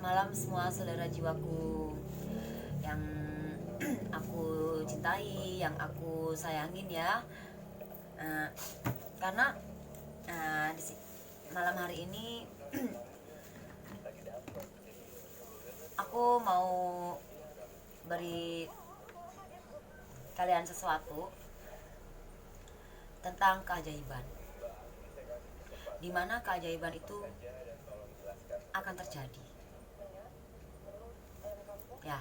malam semua saudara jiwaku yang aku cintai, yang aku sayangin ya. Eh, karena malam hari ini aku mau beri kalian sesuatu tentang keajaiban. Dimana keajaiban itu akan terjadi. Ya,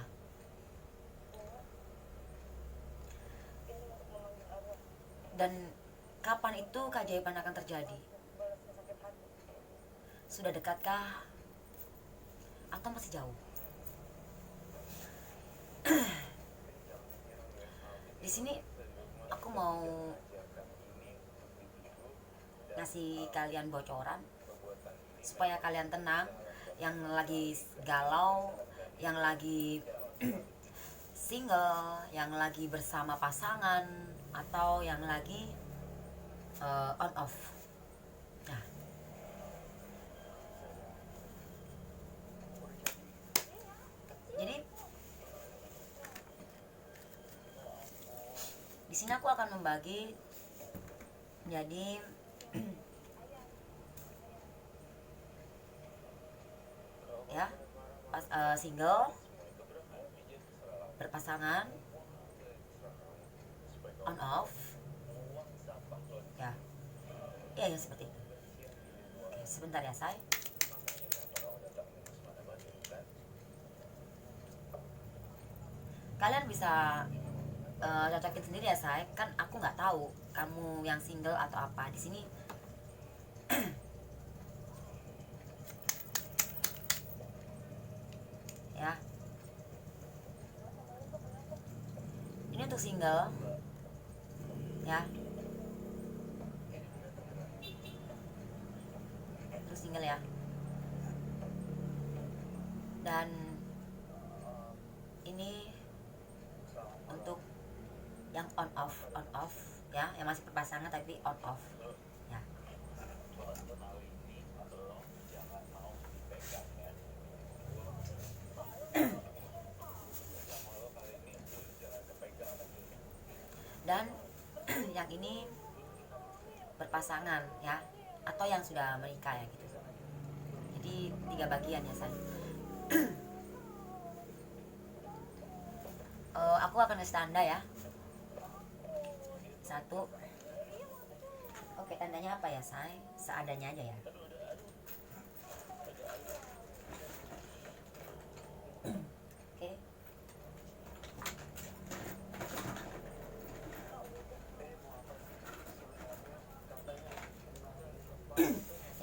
dan kapan itu keajaiban akan terjadi? Sudah dekatkah atau masih jauh? Di sini aku mau ngasih kalian bocoran supaya kalian tenang, yang lagi galau, yang lagi single, yang lagi bersama pasangan, atau yang lagi on off. Nah, jadi di sini aku akan membagi menjadi ya, single, berpasangan, on off, ya, ya seperti itu. Oke, sebentar ya say. Kalian bisa cocokin sendiri ya say. Kan aku nggak tahu kamu yang single atau apa di sini. Ya, ini untuk single ya, untuk single ya. Dan ini untuk yang on off ya, yang masih berpasangan tapi on off ya. Dan yang ini berpasangan ya, atau yang sudah menikah ya gitu. Jadi 3 bagian ya saya. Aku akan kasih tanda ya. 1. Oke, tandanya apa ya say? Seadanya aja ya. Oke.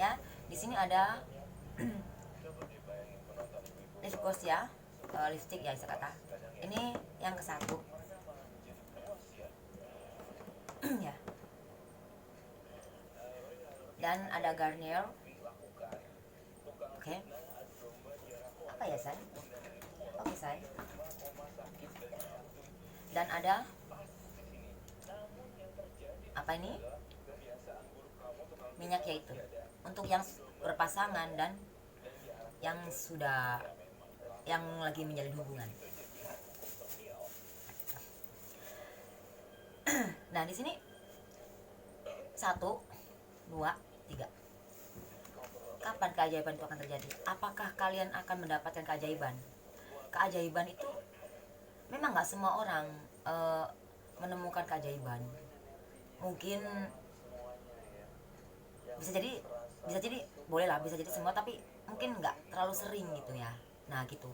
Ya, di sini ada lip gloss ya, lipstick ya bisa kata. Ini yang ke-1. Ya. Dan ada Garnier. Oke. Apa ya say? Oke say. Dan ada apa ini? Minyak yaitu untuk yang berpasangan dan yang lagi menjalin hubungan. Nah, di sini 1, 2, 3. Kapan keajaiban itu akan terjadi? Apakah kalian akan mendapatkan keajaiban? Keajaiban itu memang nggak semua orang menemukan keajaiban. Mungkin bisa jadi boleh lah, bisa jadi semua, tapi mungkin nggak terlalu sering gitu ya. Nah gitu.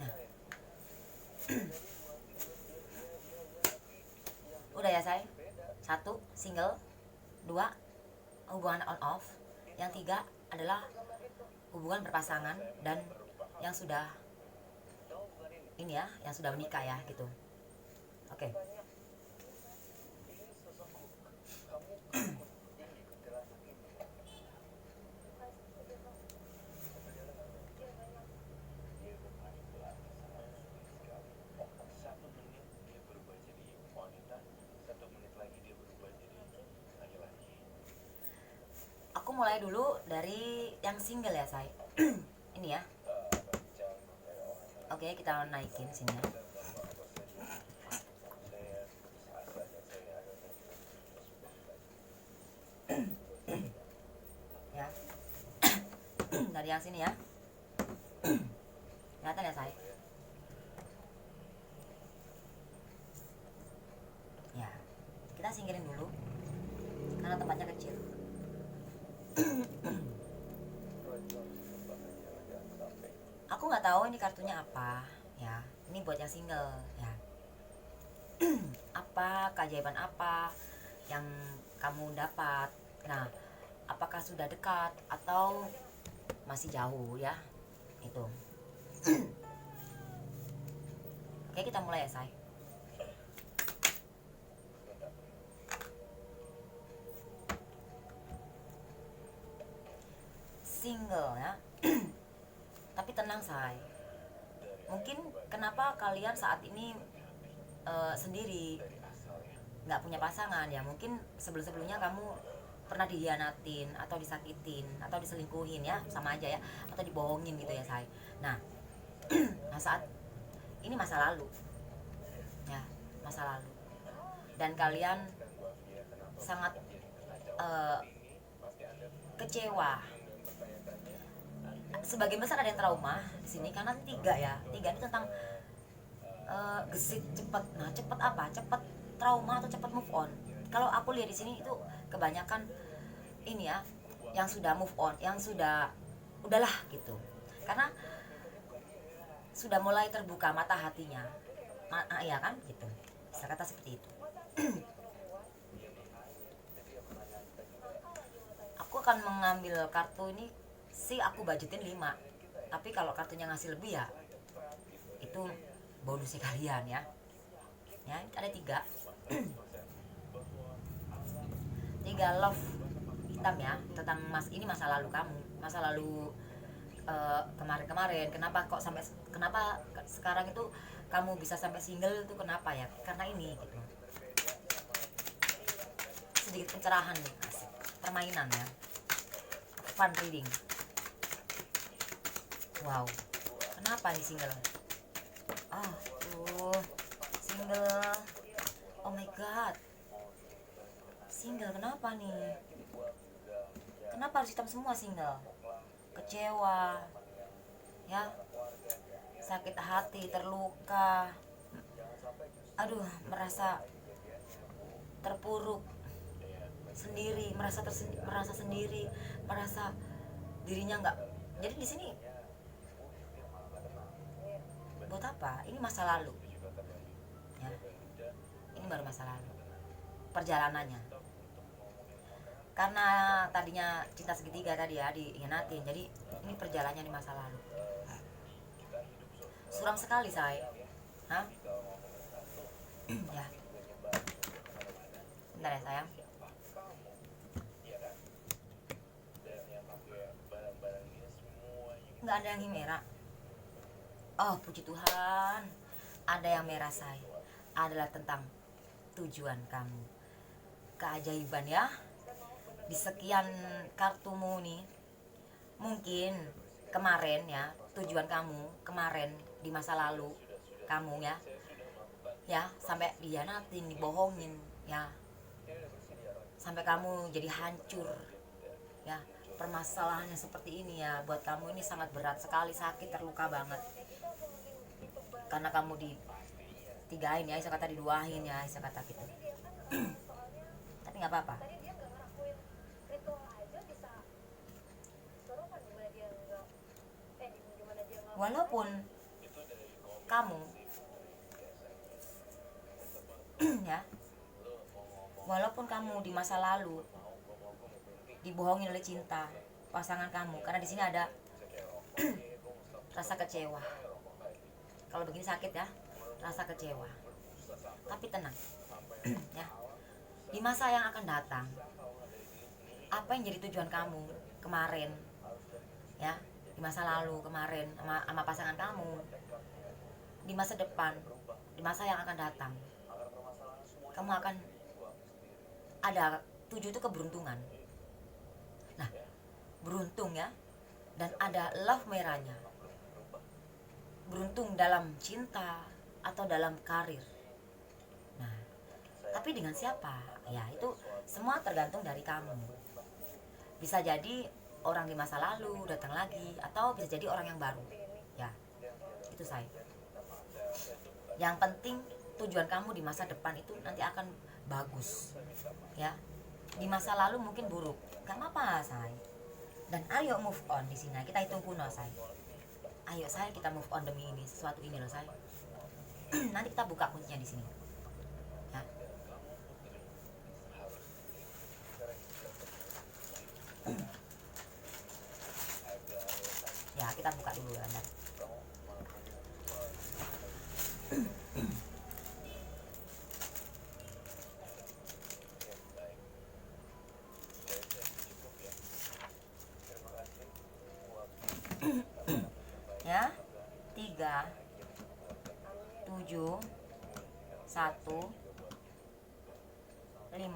Nah, udah ya say. 1 single, 2 hubungan on off, yang 3 adalah hubungan berpasangan, dan yang sudah ini ya, yang sudah menikah ya gitu. Oke. Aku mulai dulu dari yang single ya say. Ini ya, Oke, kita naikin sini ya. Ya. Dari yang sini ya. Kelihatan ya, saya? Ya. Kita singkirin dulu karena tempatnya kecil. Aku nggak tahu ini kartunya apa ya. Ini buat yang single ya. Apa keajaiban apa yang kamu dapat? Nah, apakah sudah dekat atau masih jauh ya? Itu. Oke, kita mulai ya, say. Single ya. Tapi tenang, say. Mungkin kenapa kalian saat ini sendiri, nggak punya pasangan ya? Mungkin sebelumnya kamu pernah dihianatin atau disakitin atau diselingkuhin ya, sama aja ya, atau dibohongin gitu ya, say. Nah, nah saat ini masa lalu ya, masa lalu, dan kalian sangat kecewa. Sebagian besar ada yang trauma di sini karena tiga ini tentang gesit cepet. Nah, cepet apa? Cepet trauma atau cepet move on? Kalau aku lihat di sini itu kebanyakan ini ya, yang sudah move on, yang sudah udahlah gitu, karena sudah mulai terbuka mata hatinya. Ya kan gitu, bisa kata seperti itu. Aku akan mengambil kartu ini sih, aku budgetin 5, tapi kalau kartunya ngasih lebih ya itu bonusnya kalian ya. Ya, ada 3 3 love hitam ya, tentang ini masa lalu kamu, masa lalu kemarin-kemarin. Kenapa sekarang itu kamu bisa sampai single itu kenapa ya? Karena ini gitu. Sedikit pencerahan nih, asik. Permainan ya, fun reading. Wow, kenapa nih single? Single. Oh my god, single kenapa nih? Kenapa harus hitam semua single? Kecewa ya, sakit hati, terluka, aduh, merasa terpuruk sendiri, merasa sendiri, merasa dirinya nggak. Jadi di sini buat apa? Ini masa lalu ya, ini baru masa lalu perjalanannya, karena tadinya cinta segitiga tadi ya, dihianatin. Jadi ini perjalanannya di masa lalu. Suram sekali, say. Hah? Ya, bentar ya, sayang. Nggak ada yang merah. Oh, puji Tuhan, ada yang merah, say. Adalah tentang tujuan kamu. Keajaiban ya, di sekian kartumu nih. Mungkin kemarin ya, tujuan kamu kemarin di masa lalu kamu ya sampai dihianatin, dibohongin ya, sampai kamu jadi hancur ya. Permasalahannya seperti ini ya, buat kamu ini sangat berat sekali, sakit, terluka banget, karena kamu ditigain ya, saya kata diduahin ya, saya kata gitu. Tapi nggak apa-apa. Walaupun kamu ya, walaupun kamu di masa lalu dibohongin oleh cinta pasangan kamu, karena di sini ada rasa kecewa. Kalau begini sakit ya, rasa kecewa. Tapi tenang ya, di masa yang akan datang, apa yang jadi tujuan kamu kemarin ya, di masa lalu kemarin sama pasangan kamu, di masa depan, di masa yang akan datang, kamu akan ada 7 itu keberuntungan. Nah, beruntung ya, dan ada love merahnya. beruntung dalam cinta atau dalam karir. Nah, tapi dengan siapa? Ya, itu semua tergantung dari kamu. Bisa jadi orang di masa lalu datang lagi, atau bisa jadi orang yang baru. Ya, itu saya. Yang penting tujuan kamu di masa depan itu nanti akan bagus. Ya, di masa lalu mungkin buruk, gak apa-apa say. Dan ayo move on di sini. Kita hitung kuno say. Ayo say, kita move on demi ini, sesuatu ini loh say. Nanti kita buka kuncinya di sini. Ya. Ya, kita buka dulu Anda. Ya, 3 7 1 5 9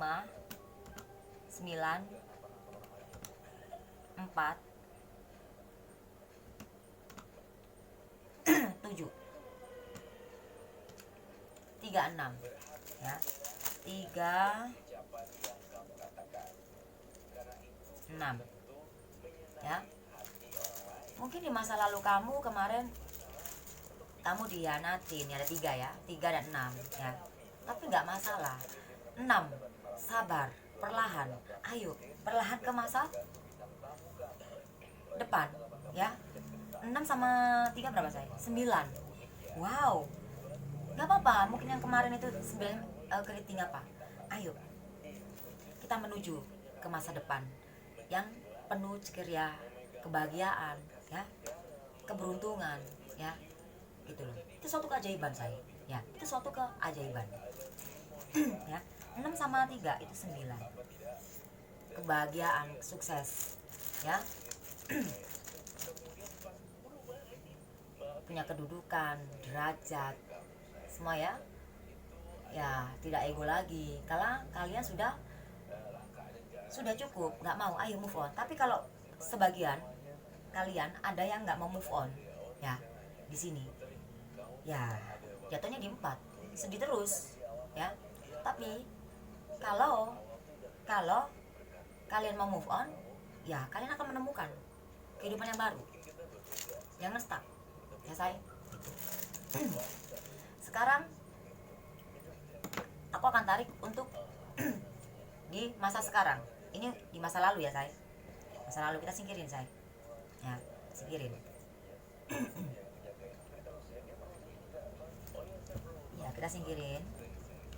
4 7 3 6 ya, 3 6 ya. Mungkin di masa lalu kamu kemarin kamu dihianatin, ya ada 3 ya, 3 dan 6 ya. Tapi nggak masalah. 6, sabar, perlahan. Ayo, perlahan ke masa depan ya. 6 sama 3 berapa saya? 9. Wow. Nggak apa-apa, mungkin yang kemarin itu 9 keriting apa. Ayo, kita menuju ke masa depan yang penuh ceria, kebahagiaan ya, keberuntungan ya, gitu loh. Itu suatu keajaiban saya ya, itu suatu keajaiban. Ya, 6 sama 3 itu 9, kebahagiaan, sukses ya. Punya kedudukan, derajat, semua ya. Ya, tidak ego lagi kalau kalian sudah cukup, nggak mau, ayo move on. Tapi kalau sebagian kalian ada yang nggak mau move on ya, di sini ya jatuhnya di 4, sedih terus ya. Tapi kalau kalian mau move on, ya kalian akan menemukan kehidupan yang baru, jangan stuck ya say. Sekarang aku akan tarik untuk di masa sekarang. Ini di masa lalu ya say, masa lalu kita singkirin say ya, singkirin. Ya, kita singkirin,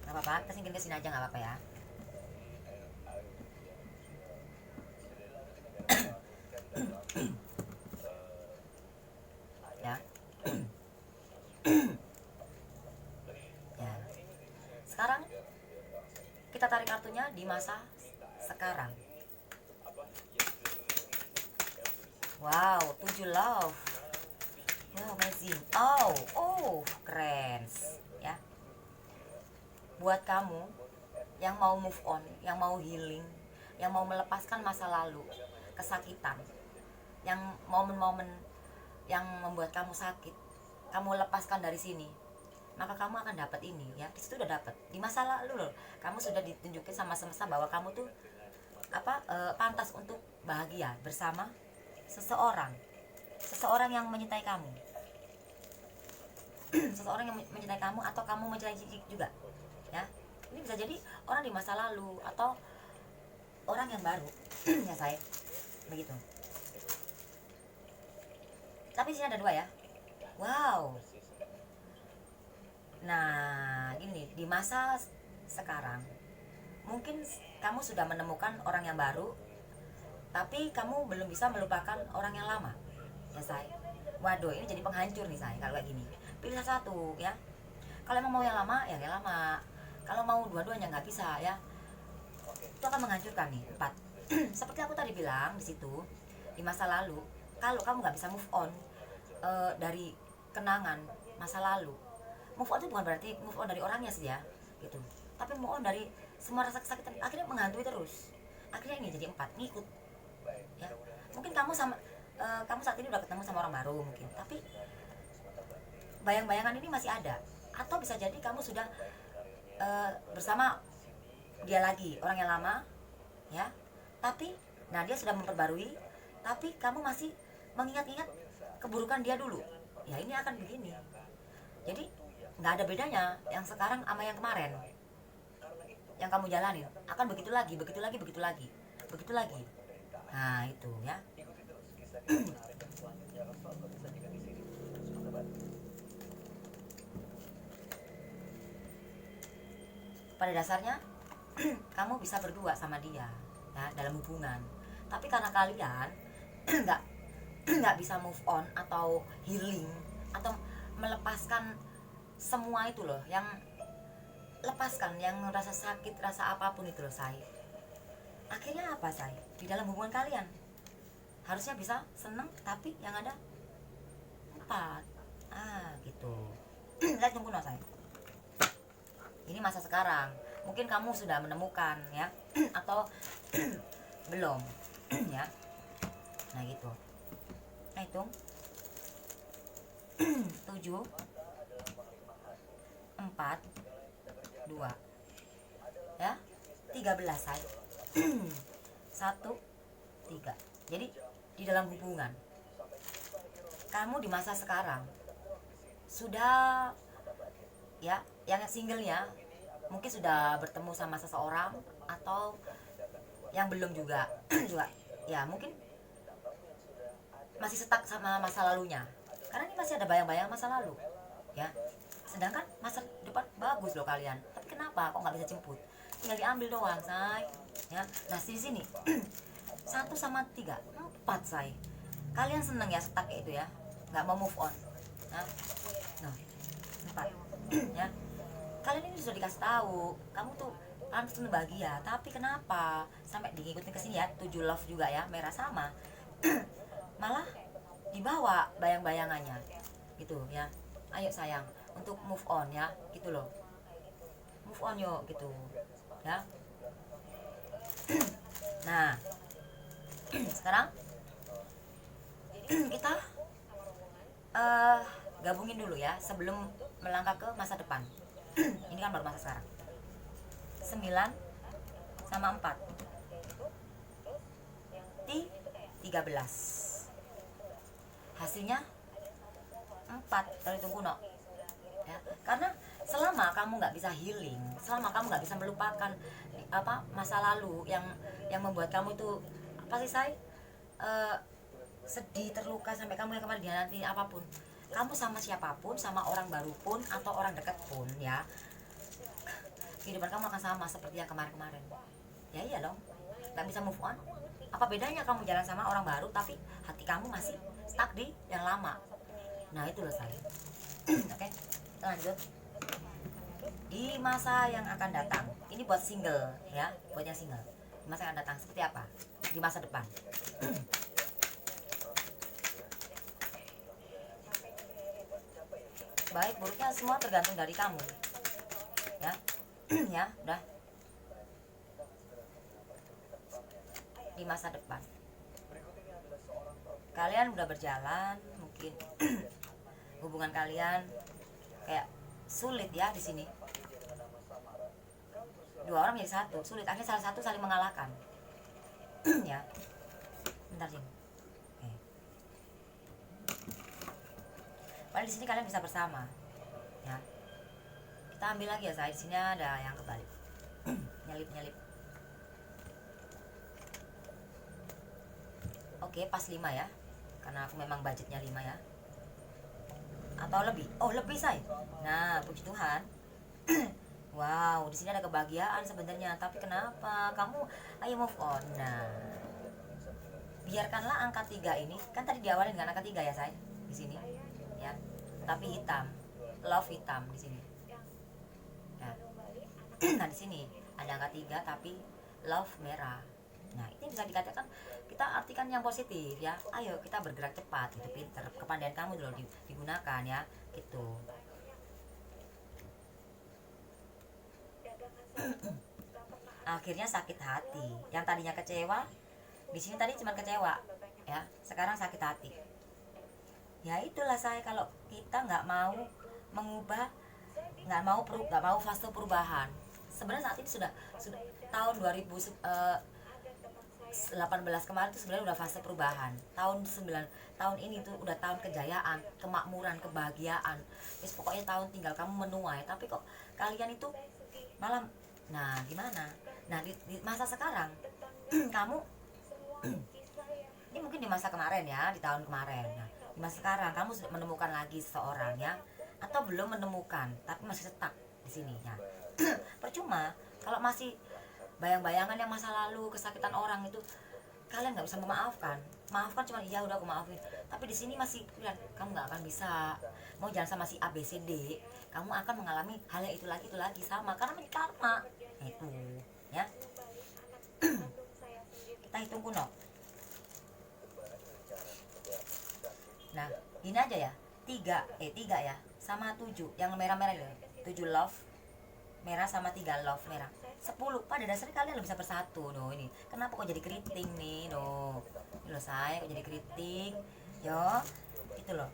nggak apa-apa, kita singkirin ke sini aja, nggak apa-apa ya. Ya. Ya, sekarang kita tarik kartunya di masa sekarang. Wow, 7 love. Wow, amazing. Oh, keren ya. Buat kamu yang mau move on, yang mau healing, yang mau melepaskan masa lalu, kesakitan, yang momen-momen yang membuat kamu sakit, kamu lepaskan dari sini, maka kamu akan dapat ini ya. Di situ udah dapat. Di masa lalu loh, kamu sudah ditunjukin sama semesta bahwa kamu tuh pantas untuk bahagia bersama seseorang yang mencintai kamu. Seseorang yang mencintai kamu, atau kamu mencintai juga ya. Ini bisa jadi orang di masa lalu atau orang yang baru ya saya, begitu. Tapi sini ada 2 ya. Wow. Nah, gini, di masa sekarang mungkin kamu sudah menemukan orang yang baru, tapi kamu belum bisa melupakan orang yang lama ya say. Waduh, ini jadi penghancur nih say kalau kayak gini. Pilih satu ya. Kalau emang mau yang lama ya yang lama, kalau mau dua-duanya nggak bisa ya, itu akan menghancurkan nih. 4. Seperti aku tadi bilang di situ, di masa lalu, kalau kamu nggak bisa move on dari kenangan masa lalu, move on itu bukan berarti move on dari orangnya sih ya, gitu. Tapi move on dari semua rasa kesakitan, akhirnya menghantui terus. Akhirnya ini jadi 4, ngikut ya. Mungkin kamu saat ini udah ketemu sama orang baru mungkin, tapi bayang-bayangan ini masih ada, atau bisa jadi kamu sudah bersama dia lagi, orang yang lama, ya. Tapi, nah dia sudah memperbarui, tapi kamu masih mengingat-ingat keburukan dia dulu. Ya ini akan begini. Jadi nggak ada bedanya yang sekarang sama yang kemarin. Yang kamu jalanin akan begitu lagi, begitu lagi, begitu lagi, begitu lagi. Nah itu ya. Pada dasarnya kamu bisa berdua sama dia ya dalam hubungan, tapi karena kalian nggak nggak bisa move on atau healing atau melepaskan semua itu loh, yang lepaskan yang rasa sakit, rasa apapun itu loh say. Akhirnya apa say? Di dalam hubungan kalian harusnya bisa seneng, tapi yang ada empat. Gitu. Lihat tunggu no say. Ini masa sekarang. Mungkin kamu sudah menemukan ya atau belum ya. Nah gitu. Nah hitung 7 4 2 ya 13 say. 1 3. Jadi di dalam hubungan kamu di masa sekarang sudah ya, yang singlenya mungkin sudah bertemu sama seseorang, atau yang belum juga juga ya mungkin masih stuck sama masa lalunya, karena ini masih ada bayang-bayang masa lalu ya. Sedangkan masa depan bagus loh kalian, tapi kenapa kok nggak bisa jemput? Tinggal diambil doang say ya. Nah di sini 1 sama 3 4 say. Kalian seneng ya stuck itu ya, nggak mau move on. Nah 4 ya. Kalian ini sudah dikasih tahu kamu tuh harus bahagia, tapi kenapa sampai diikutin ke sini ya, 7 love juga ya, merah sama. Malah dibawa bayang-bayangannya gitu ya. Ayo sayang untuk move on ya, gitu loh. Move on yuk gitu ya. Nah sekarang kita gabungin dulu ya sebelum melangkah ke masa depan. Ini kan baru masa sekarang. 9 sama 4 13. Hasilnya 4. Terhitung kuno ya. Karena selama kamu nggak bisa healing, selama kamu nggak bisa melupakan masa lalu yang membuat kamu itu apa sih say, sedih, terluka, sampai kamu yang kemarin nanti apapun, kamu sama siapapun, sama orang baru pun atau orang dekat pun ya, kehidupan kamu akan sama seperti yang kemarin-kemarin. Ya iya dong, nggak bisa move on. Apa bedanya kamu jalan sama orang baru tapi hati kamu masih stuck di yang lama? Nah itu loh saya. Oke, lanjut. Di masa yang akan datang, ini buat single ya, buat yang single. Di masa yang akan datang seperti apa? Di masa depan. Baik buruknya semua tergantung dari kamu ya. Ya udah. Di masa depan kalian udah berjalan, mungkin hubungan kalian kayak sulit ya di sini. Dua orang menjadi satu, sulit. Akhirnya salah satu saling mengalahkan. Ya. Bentar sih. Padahal di sini kalian bisa bersama. Ya. Kita ambil lagi ya, saya di sini ada yang kebalik. Nyelip-nyelip. Oke, pas 5 ya. Karena aku memang budgetnya 5 ya. Atau lebih. Oh, lebih, say. Nah, puji Tuhan. Wow, di sini ada kebahagiaan sebenarnya, tapi kenapa kamu ayo move on? Nah, biarkanlah angka 3 ini, kan tadi diawali dengan angka 3 ya, say. Di sini. Ya. Tapi hitam. Love hitam di sini. Ya. Nah, di sini ada angka 3 tapi love merah. Nah, ini bisa dikatakan kita artikan yang positif ya. Ayo kita bergerak cepat, gitu, pinter. Kepandaian kamu dulu digunakan ya, gitu. Akhirnya sakit hati. Yang tadinya kecewa, di sini tadi cuma kecewa, ya. Sekarang sakit hati. Ya itulah saya, kalau kita nggak mau mengubah, nggak mau fase perubahan. Sebenarnya saat ini sudah tahun 2018 kemarin itu sebenarnya udah fase perubahan. Tahun ini tuh udah tahun kejayaan, kemakmuran, kebahagiaan. Yes, pokoknya tahun tinggal kamu menuai. Tapi kok kalian itu malam, nah gimana? Nah di masa sekarang kamu ini mungkin di masa kemarin ya, di tahun kemarin. Nah, di masa sekarang kamu sudah menemukan lagi seseorang ya, atau belum menemukan tapi masih stuck di sini ya. Percuma kalau masih bayang-bayangan yang masa lalu, kesakitan orang itu, kalian nggak bisa memaafkan. Maafkan cuma iya udah aku maafin, tapi di sini masih bilang kamu nggak akan bisa. Mau jalan sama si A B C D, kamu akan mengalami hal yang itu lagi sama, karena ini karma. Nah, itu ya. Kita hitung kuno. Nah, ini aja ya. Tiga ya, sama 7. Yang merah-merah itu. 7 love merah sama 3 love merah. 10. Pada dasarnya kalian bisa bersatu. Doh, ini. Kenapa kok jadi keriting nih? Doh. Ini loh saya kok jadi keriting. Yo, itu loh.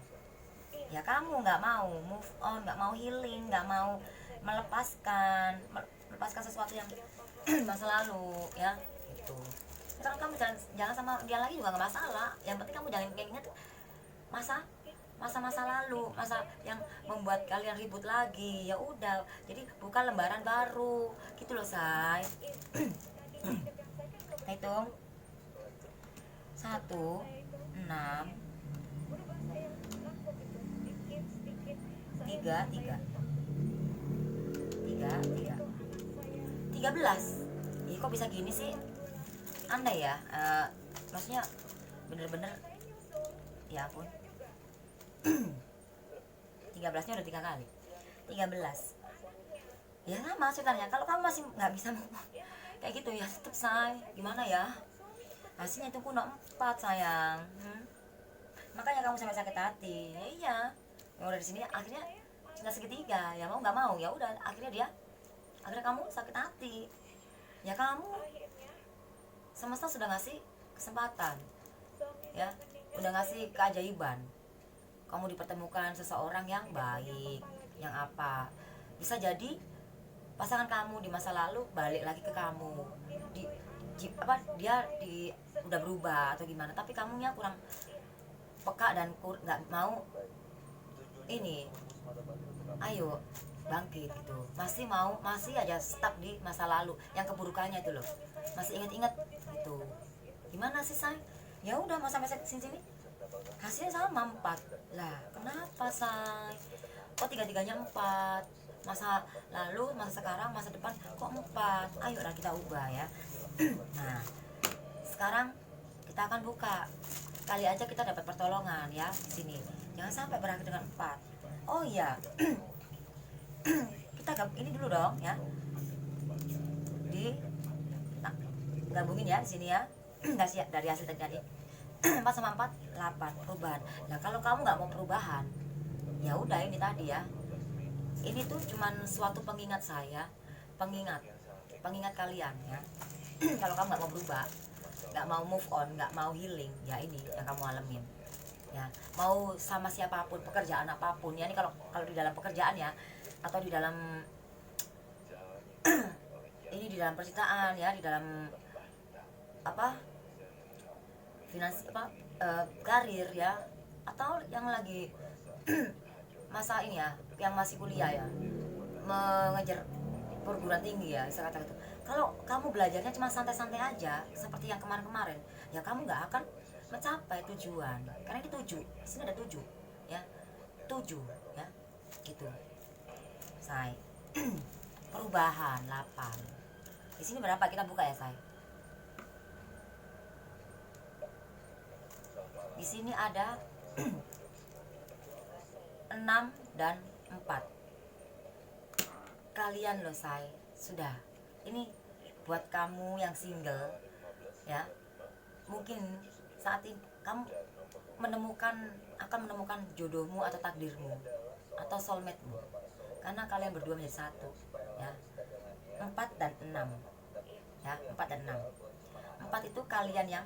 Ya kamu nggak mau move on, nggak mau healing, nggak mau melepaskan sesuatu yang masa lalu ya. Itu. Sekarang kamu jangan sama dia lagi juga nggak masalah. Yang penting kamu jangan kayak inget masa-masa lalu, masa yang membuat kalian ribut lagi. Ya udah, jadi buka lembaran baru gitu loh say. Hitung 1, 6, 3, 3, 13. Ih, kok bisa gini sih, aneh ya. Maksudnya bener-bener, ya ampun. 13-nya udah 3 kali. 13. Ya sama ceritanya. Kalau kamu masih nggak bisa kayak gitu ya tetap say. Gimana ya? Hasilnya itu kuno 4 sayang. Makanya kamu sampai sakit hati. Ya iya. Yang udah di sini akhirnya cinta segitiga. Ya mau nggak mau ya udah, akhirnya kamu sakit hati. Ya kamu, semesta sudah ngasih kesempatan. Ya, udah ngasih keajaiban. Kamu dipertemukan seseorang yang baik, yang apa, bisa jadi pasangan kamu di masa lalu balik lagi ke kamu, dia udah berubah atau gimana, tapi kamunya kurang peka dan nggak mau ini, ayo bangkit gitu, masih aja stuck di masa lalu yang keburukannya itu loh, masih inget-inget gitu. Gimana sih say? Ya udah mau sampai sini hasilnya sama 4 lah. Kenapa say? Kok tiga-tiganya 4? Masa lalu, masa sekarang, masa depan kok 4? Ayo lah kita ubah ya. Nah, sekarang kita akan buka. Kali aja kita dapat pertolongan ya di sini. Jangan sampai berakhir dengan 4. Oh iya. Kita ini dulu dong ya. Gabungin ya di sini ya. Dari hasil tadi 4 sama 4 8 perubahan. Nah kalau kamu nggak mau perubahan, ya udah ini tadi ya, ini tuh cuman suatu pengingat saya, pengingat kalian ya. Kalau kamu nggak mau berubah, nggak mau move on, nggak mau healing, ya ini yang kamu alamin ya. Mau sama siapapun, pekerjaan apapun ya, ini kalau di dalam pekerjaan ya, atau di dalam ini di dalam percintaan ya, di dalam apa, karir ya, atau yang lagi masa ini ya, yang masih kuliah ya, mengejar perguruan tinggi ya, saya kata gitu. Kalau kamu belajarnya cuma santai-santai aja seperti yang kemarin-kemarin, ya kamu nggak akan mencapai tujuan. Karena ini 7, di sini ada 7 ya, 7 ya, gitu say. Perubahan 8. Di sini berapa kita buka ya say? Di sini ada 6 dan 4. Kalian loh say, sudah. Ini buat kamu yang single ya. Mungkin saat ini kamu akan menemukan jodohmu atau takdirmu atau soulmate-mu. Karena kalian berdua menjadi satu ya. 4 dan 6 ya, 4 dan 6. 4 itu kalian yang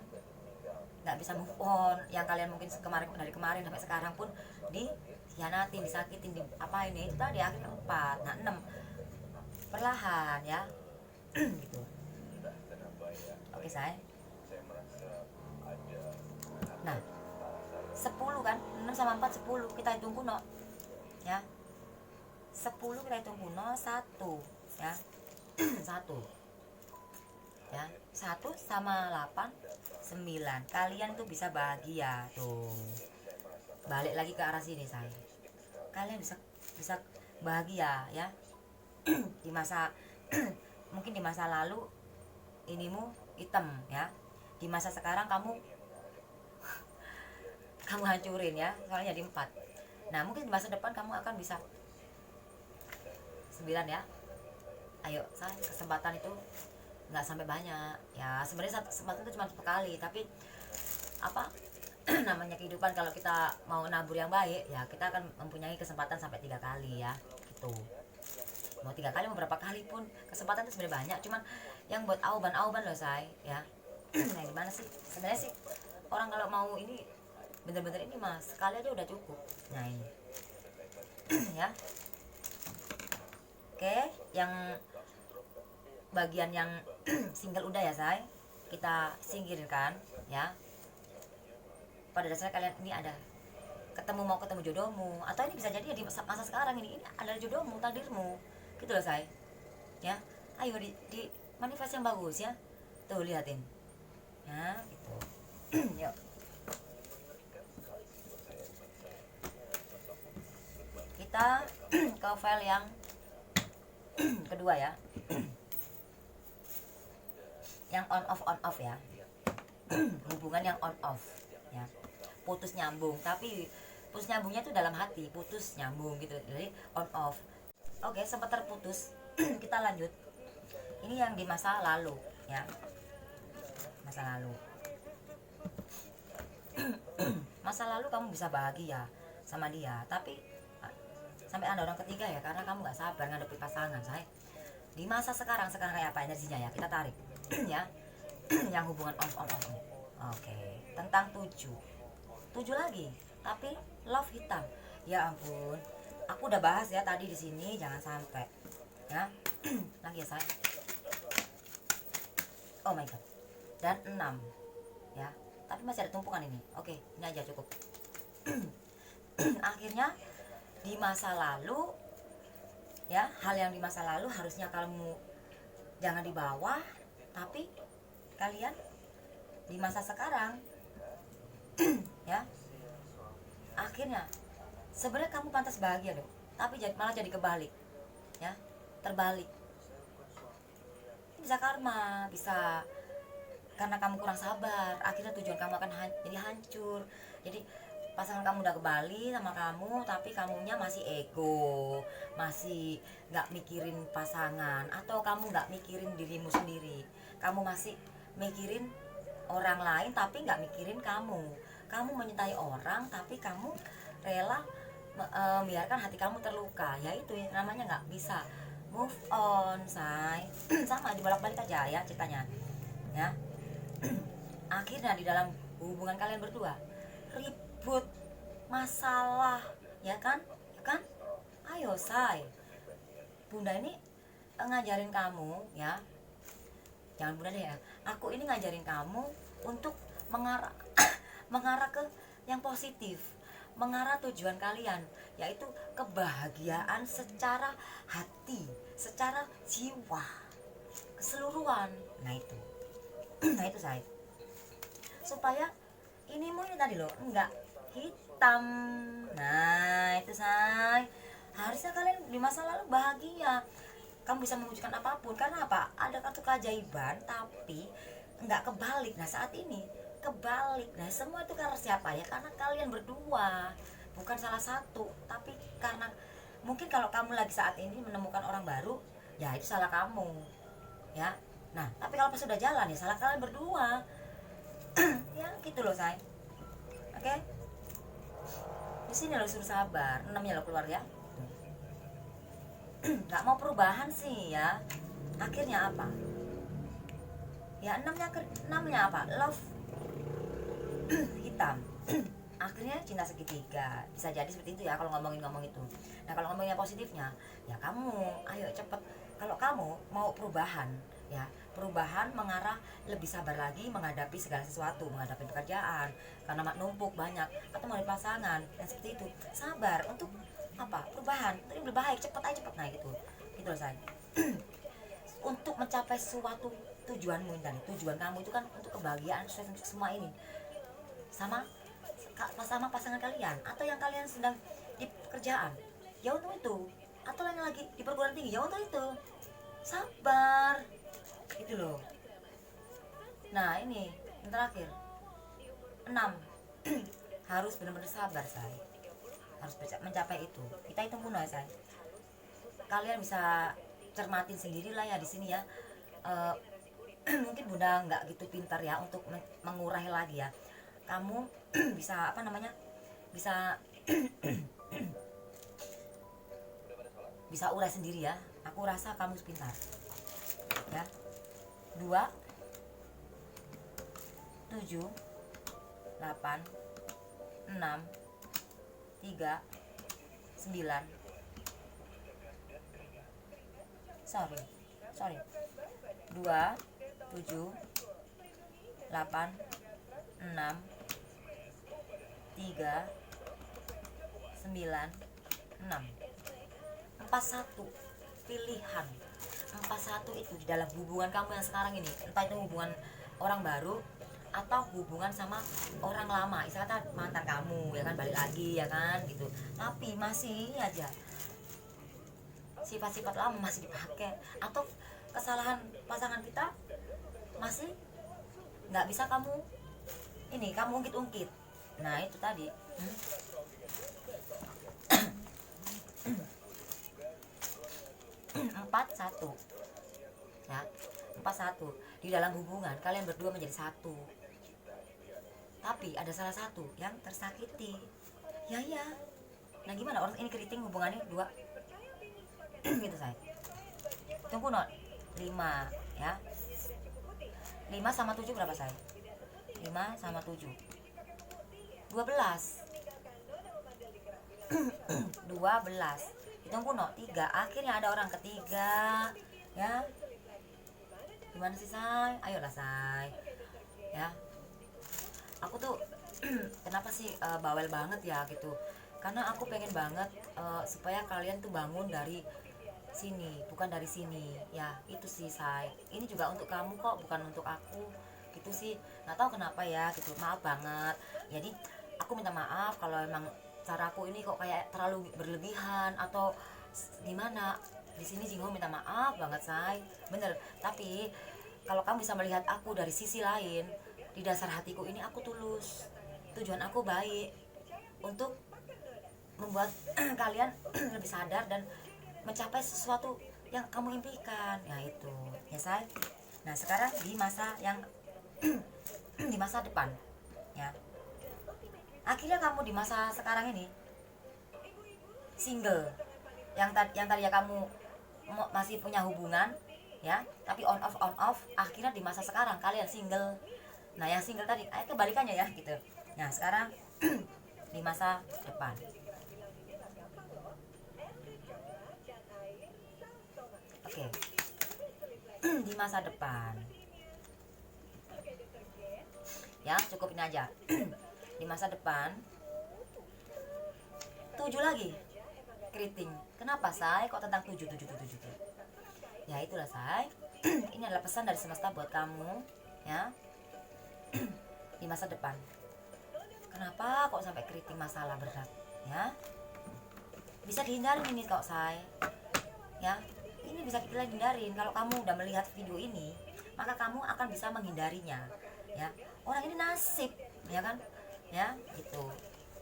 nggak bisa move on, yang kalian mungkin dari kemarin sampai sekarang pun dikhianatin, disakitin, di apa ini itu tadi akhir keempat. Nah 6 perlahan ya gitu. Oke saya. Nah 10 kan, 6 sama 4 10, kita hitung kuno ya. 10 kita hitung kuno 1 ya. 1 ya, 1 sama 8 9. Kalian tuh bisa bahagia tuh. Balik lagi ke arah sini saya. Kalian bisa bahagia ya. Di masa mungkin di masa lalu inimu hitam ya. Di masa sekarang kamu hancurin ya, soalnya jadi 4. Nah mungkin di masa depan kamu akan bisa 9 ya. Ayo say, kesempatan itu nggak sampai banyak ya. Sebenarnya kesempatan itu cuma sekali, tapi apa namanya kehidupan, kalau kita mau nabur yang baik ya kita akan mempunyai kesempatan sampai 3 kali ya gitu. Mau 3 kali mau berapa kali pun kesempatan itu sebenarnya banyak, cuman yang buat auban loh say ya. Nah gimana sih sebenarnya sih orang kalau mau ini bener-bener ini mas sekali aja udah cukup. Nah ini ya. Oke, yang bagian yang single udah ya say, kita singkirkan ya. Pada dasarnya kalian ini ada mau ketemu jodohmu, atau ini bisa jadi ya di masa sekarang ini adalah jodohmu, takdirmu gitu loh say ya. Ayo di manifest yang bagus ya, tuh liatin ya gitu. Yuk kita ke file yang kedua ya. Yang on off ya. Hubungan yang on off ya, putus nyambung, tapi putus nyambungnya tuh dalam hati, putus nyambung gitu, jadi on off. Oke, sempat terputus. Kita lanjut. Ini yang di masa lalu ya, masa lalu. Masa lalu kamu bisa bahagia sama dia, tapi sampai ada orang ketiga ya, karena kamu nggak sabar ngadepi pasangan saya. Di masa sekarang kayak apa energinya ya, kita tarik ya. Yang hubungan on off nih. Oke, tentang 7 lagi, tapi love hitam. Ya ampun, aku udah bahas ya tadi di sini, jangan sampai ya. Lagi ya saya. Oh my god. Dan 6 ya, tapi masih ada tumpukan ini. Oke, ini aja cukup. Akhirnya di masa lalu ya, hal yang di masa lalu harusnya kamu jangan dibawa, tapi kalian di masa sekarang ya, akhirnya sebenarnya kamu pantas bahagia dong, tapi malah jadi kebalik ya, terbalik. Bisa karma, bisa karena kamu kurang sabar, akhirnya tujuan kamu akan jadi hancur. Jadi pasangan kamu udah kembali sama kamu, tapi kamunya masih ego, masih nggak mikirin pasangan, atau kamu nggak mikirin dirimu sendiri, kamu masih mikirin orang lain tapi nggak mikirin kamu. Kamu menyintai orang tapi kamu rela membiarkan hati kamu terluka. Ya itu namanya nggak bisa move on say. Sama dibolak-balik aja ya ceritanya ya. Akhirnya di dalam hubungan kalian berdua ribut, masalah ya kan, ayo say, bunda ini ngajarin kamu ya, jangan bunda deh ya, aku ini ngajarin kamu untuk mengarah mengarah ke yang positif, mengarah tujuan kalian, yaitu kebahagiaan secara hati, secara jiwa, keseluruhan. Nah itu nah itu saya, supaya ini tadi loh enggak hitam. Nah itu say, harusnya kalian di masa lalu bahagia, kamu bisa mewujudkan apapun. Karena apa? Ada kartu keajaiban tapi enggak kebalik. Nah saat ini kebalik. Nah semua itu karena siapa ya? Karena kalian berdua, bukan salah satu. Tapi karena mungkin kalau kamu lagi saat ini menemukan orang baru, ya itu salah kamu ya. Nah tapi kalau pas sudah jalan ya salah kalian berdua. Ya gitu loh say. Oke, di sini lo suruh sabar, 6-nya lo keluar ya. Nggak mau perubahan sih ya. Akhirnya apa ya, 6-nya apa, love hitam. Akhirnya cinta segitiga, bisa jadi seperti itu ya kalau ngomong itu. Nah kalau ngomongnya positifnya, ya kamu ayo cepet, kalau kamu mau perubahan, ya perubahan mengarah lebih sabar lagi menghadapi segala sesuatu, menghadapi pekerjaan karena numpuk banyak, atau menghadapi pasangan dan seperti itu, sabar untuk apa, perubahan untuk yang lebih baik, cepet aja cepet, nah gitu gitu loh saya. Untuk mencapai suatu tujuanmu tadi, tujuan kamu itu kan untuk kebahagiaan, sukses untuk semua ini, sama sama pasangan kalian atau yang kalian sedang di pekerjaan, ya untuk itu, atau yang lagi di perguruan tinggi, ya untuk itu, sabar gitu loh. Nah ini yang terakhir, 6. Harus benar-benar sabar saya, harus mencapai itu. Kita hitung kuno ya saya, kalian bisa cermatin sendiri lah ya di sini ya. Eh, mungkin bunda nggak gitu pintar ya untuk mengurai lagi ya, kamu bisa apa namanya, bisa bisa urai sendiri ya, aku rasa kamu pintar ya. 2, 7, 8, 6, 3, 9, sorry 2, 7, 8, 6, 3, 9, 6, 41 pilihan. 41 itu di dalam hubungan kamu yang sekarang ini, entah itu hubungan orang baru atau hubungan sama orang lama, misalnya mantan kamu ya kan, balik lagi ya kan gitu, tapi masih aja sifat-sifat lama masih dipakai, atau kesalahan pasangan kita masih nggak bisa kamu ini, kamu ungkit-ungkit. Nah itu tadi. 41 ya, 41 di dalam hubungan kalian berdua menjadi satu, tapi ada salah satu yang tersakiti, ya ya. Nah gimana orang ini keriting hubungannya dua gitu saya. Tunggu not 5 ya, 5 sama 7 berapa saya? 5 sama 7 12. 12. Hitung kuno 3. Akhirnya ada orang ketiga ya. Gimana sih say? Ayolah say ya. Aku tuh kenapa sih bawel banget ya gitu, karena aku pengen banget supaya kalian tuh bangun dari sini, bukan dari sini ya. Itu sih say, ini juga untuk kamu kok, bukan untuk aku gitu sih. Nggak tahu kenapa ya gitu, maaf banget. Jadi aku minta maaf kalau emang caraku ini kok kayak terlalu berlebihan atau gimana. Di sini Jingho minta maaf banget say, bener. Tapi kalau kamu bisa melihat aku dari sisi lain, di dasar hatiku ini aku tulus, tujuan aku baik untuk membuat kalian lebih sadar dan mencapai sesuatu yang kamu impikan, ya itu ya say. Nah sekarang di masa yang di masa depan ya, akhirnya kamu di masa sekarang ini single, yang tadi ya kamu masih punya hubungan ya, tapi on off, akhirnya di masa sekarang kalian single. Nah yang single tadi kebalikannya ya gitu. Nah sekarang di masa depan, oke. Di masa depan ya, cukup ini aja. Di masa depan 7 lagi keriting. Kenapa say kok tentang 7 tuh? Ya itulah say. Ini adalah pesan dari semesta buat kamu ya. Di masa depan, kenapa kok sampai keriting, masalah berat ya, bisa dihindarin ini kok say ya. Ini bisa kita hindarin kalau kamu udah melihat video ini, maka kamu akan bisa menghindarinya ya. Orang ini nasib ya kan ya gitu.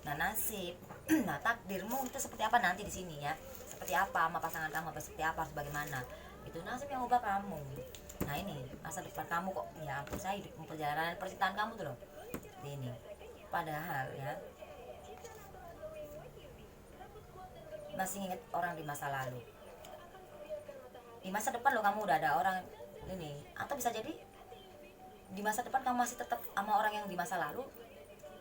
Nah nasib nah takdirmu itu seperti apa nanti di sini ya, seperti apa sama pasangan kamu, apa seperti apa, harus bagaimana, itu nasib yang ubah kamu. Nah ini masa depan kamu kok, ya ampun saya, hidup perjalanan percintaan kamu tuh loh ini. Padahal ya masih ingat orang di masa lalu, di masa depan lo kamu udah ada orang ini, atau bisa jadi di masa depan kamu masih tetap sama orang yang di masa lalu,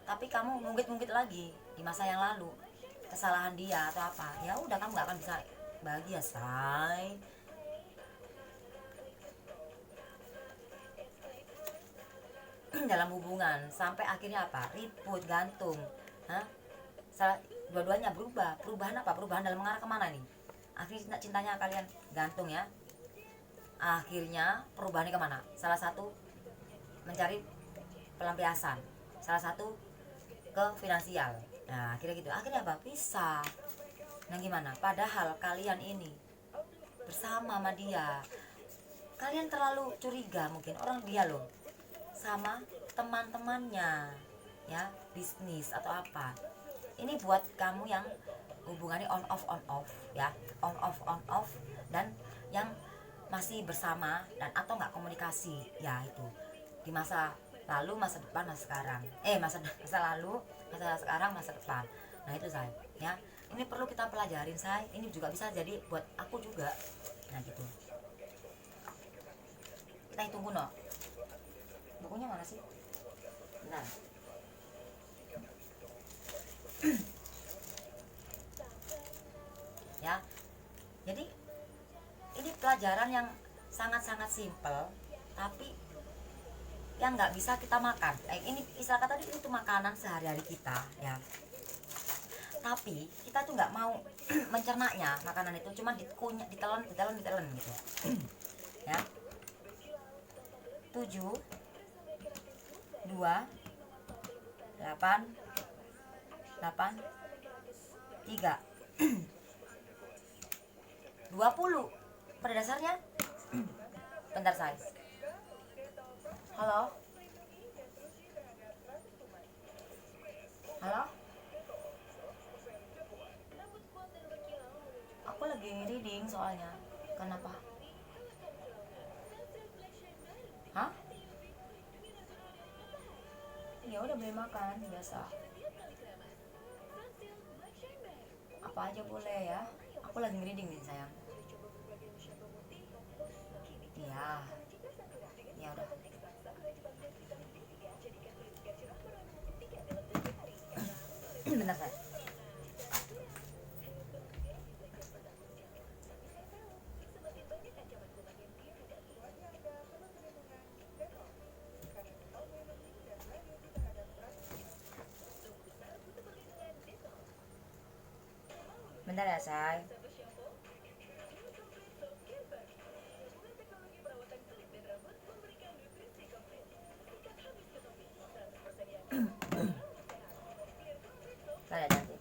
tapi kamu ngungkit-ngungkit lagi di masa yang lalu kesalahan dia atau apa, ya udah kamu nggak akan bisa bahagia, say. Dalam hubungan sampai akhirnya apa, ribut, gantung. Hah? Dua-duanya berubah. Perubahan apa? Perubahan dalam mengarah kemana nih? Akhirnya cintanya kalian gantung ya. Akhirnya perubahannya kemana? Salah satu mencari pelampiasan, salah satu ke finansial. Nah akhirnya gitu, akhirnya apa? Pisah. Nah gimana? Padahal kalian ini bersama sama dia, kalian terlalu curiga mungkin orang dia loh sama teman-temannya, ya, bisnis atau apa. Ini buat kamu yang hubungannya on off ya, on off, dan yang masih bersama dan atau nggak komunikasi, ya itu di masa lalu, masa depan, masa sekarang, masa lalu, masa sekarang, masa depan. Nah itu saya ya, ini perlu kita pelajarin, saya. Ini juga bisa jadi buat aku juga. Nah gitu, kita hitung kuno. Bukunya mana sih? Bentar. Ya, jadi ini pelajaran yang sangat-sangat simpel, tapi yang nggak bisa kita makan. Ini istilah kata tadi itu makanan sehari-hari kita ya. Tapi kita tuh nggak mau mencernanya makanan itu, cuma ditelan gitu. Ya. 7 2 8 3 20 pada dasarnya. Bentar saya. Halo. Halo. Aku lagi reading soalnya. Kenapa? Hah? Ya udah beli makan biasa. Apa aja boleh ya. Aku lagi reading nih sayang. Iya. Ya udah. Bentar saya. Bentar ya say. Bentar ya cantik.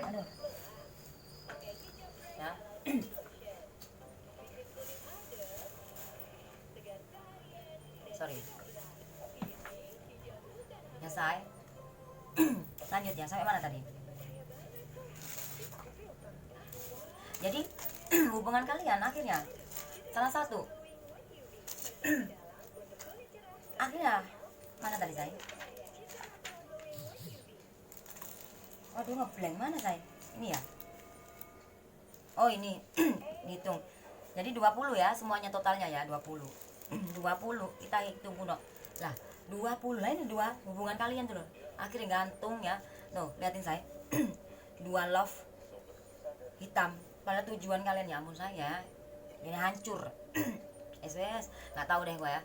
Aduh. Ya. Sorry. Ya say. Lanjut ya, sampai mana tadi? Jadi hubungan kalian akhirnya salah satu akhirnya mana tadi say? Waduh ngeblank, mana say? Ini ya? Oh ini dihitung. Jadi 20 ya semuanya totalnya ya, 20. 20 kita hitung kuno. Lah 20 lah, ini dua hubungan kalian tuh loh. Akhirnya gantung ya. Tuh liatin saya. Dua love hitam pada tujuan kalian, ya ampun saya. Ini hancur. SWS nggak tahu deh gue ya.